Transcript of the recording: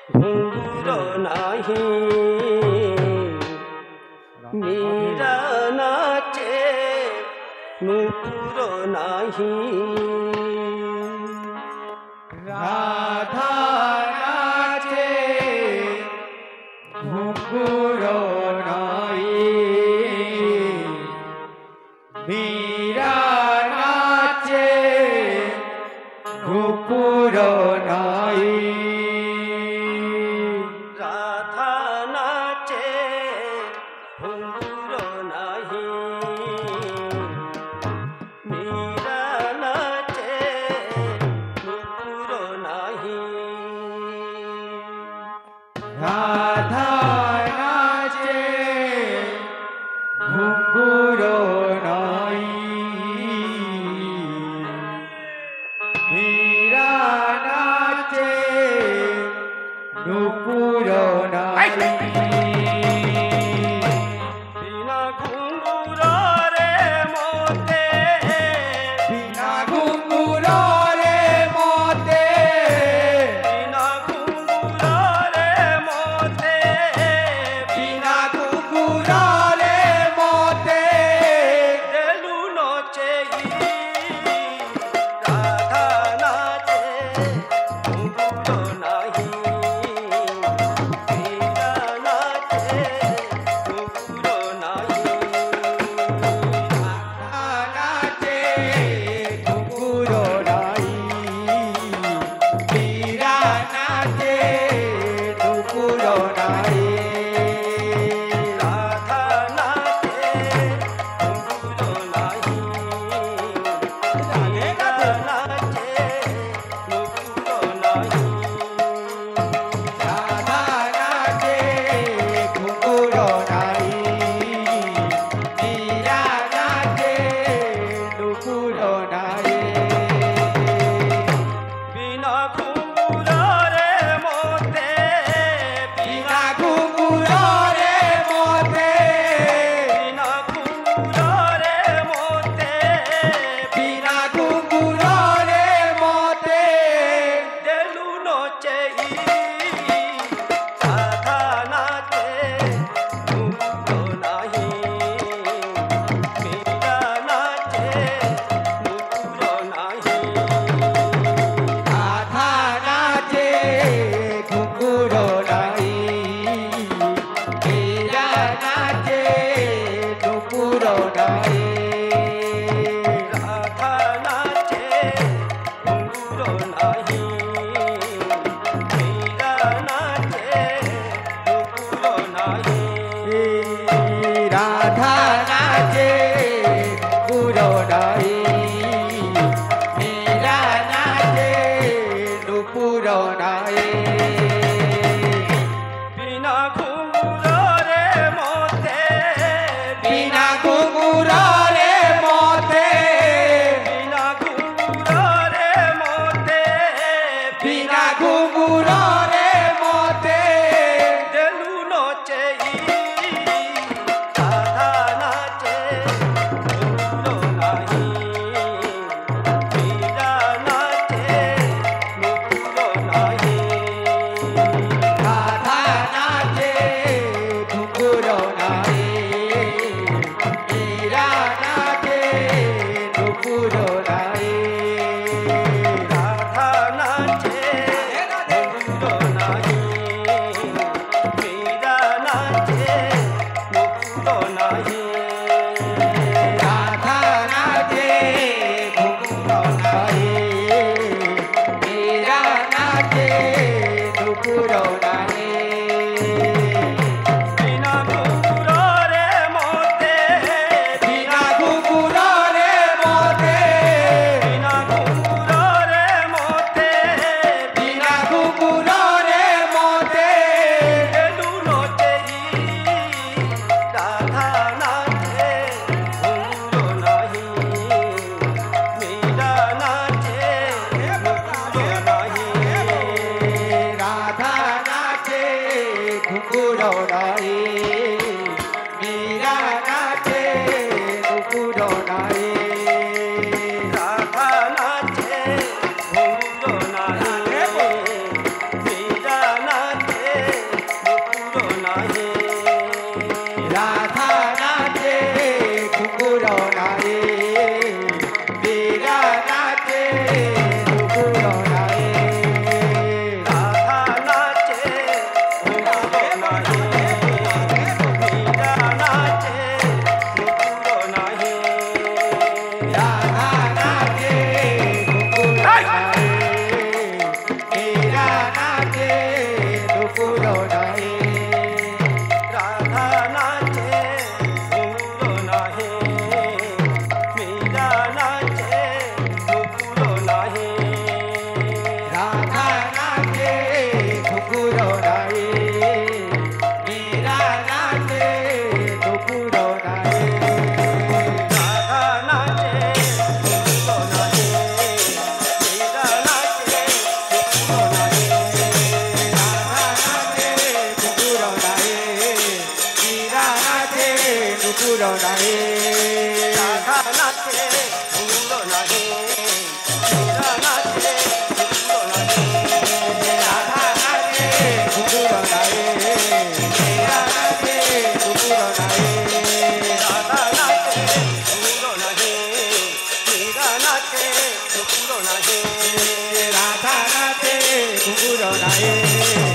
ঘুঙ্গুর নাহি মীরা নাচে নুপুর নাহি রাধা নাচে ঘুঙ্গুর নাই মীরা নাচে নুপুর নাই রাধা নাচে ঘুঙ্গুর নাহি মীরা নাচে নুপুর নাহি রাধা নাচে ঘুঙ্গুর নাই মীরা নাচে নুপুর নাই বিনা ঘুঙ্গুর রে মতে বিনা ঘুঙ্গুর রে মতে বিনা ঘুঙ্গুর রে মতে বিনা ঘুঙ্গুর রে মতে দেলু নচে রাধা নাচে ঘুঙ্গুর নাহি মীরা নাচে ঘুঙ্গুর নাহি নাচে ঘুঙ্গুর নাই মীরা নাচে নুপুর নাই রাধা নাচে ঘুঙ্গুর নাহি মীরা নাচে নুপুর নাহি রাধা নাচে ঘুঙ্গুর নাই মীরা নাচে নুপুর নাই বিনা ঘুঙ্গুর রে মতে বিনা ঘুঙ্গুর রে মতে বিনা ঘুঙ্গুর রে মতে বিনা ঘুঙ্গুর রে মতে দেলু নচে রাধা নাচে ঘুঙ্গুর নাহি মীরা নাচে নুপুর নাহি রাধা নাচে ঘুঙ্গুর নাই মীরা নাচে নুপুর নাই রাধা নাচে ঘুঙ্গুর নাহি মীরা নাচে নুপুর নাহি রাধা নাচে ঘুঙ্গুর নাই মীরা নাচে নুপুর নাই বিনা ঘুঙ্গুর রে মতে বিনা ঘুঙ্গুর রে মতে বিনা ঘুঙ্গুর রে মতে বিনা ঘুঙ্গুর রে মতে দেলু নচে রাধা নাচে ঘুঙ্গুর নাহি মীরা নাচে নুপুর নাহি রাধা নাচে ঘুঙ্গুর নাই মীরা নাচে নুপুর নাই রাধা নাচে ঘুঙ্গুর নাহি মীরা নাচে নুপুর নাহি রাধা নাচে ঘুঙ্গুর নাই মীরা নাচে নুপুর নাই বিনা ঘুঙ্গুর রে মতে বিনা ঘুঙ্গুর রে মতে বিনা ঘুঙ্গুর রে মতে বিনা ঘুঙ্গুর রে মতে দেলু নচে রাধা নাচে ঘুঙ্গুর নাহি মীরা নাচে নুপুর নাহি রাধা নাচে ঘুঙ্গুর নাই মীরা নাচে নুপুর নাই রাধা নাচে ঘুঙ্গুর নাহি মীরা নাচে নুপুর নাই মীরা নাচে নুপুর নাই রাধা নাচে ঘুঙুর নাহি মীরা নাচে ঘুঙুর নাহি রাধা নাচে নুপুর নাই মীরা নাচে নুপুর নাই রাধা নাচে ঘুঙুর নাহি মীরা নাচে ঘুঙুর নাহি রাধা নাচে নুপুর নাই মীরা নাচে নুপুর নাই রাধা নাচে ঘুঙুর নাহি মীরা নাচে ঘুঙুর নাহি রাধা নাচে ঘুঙুর নাই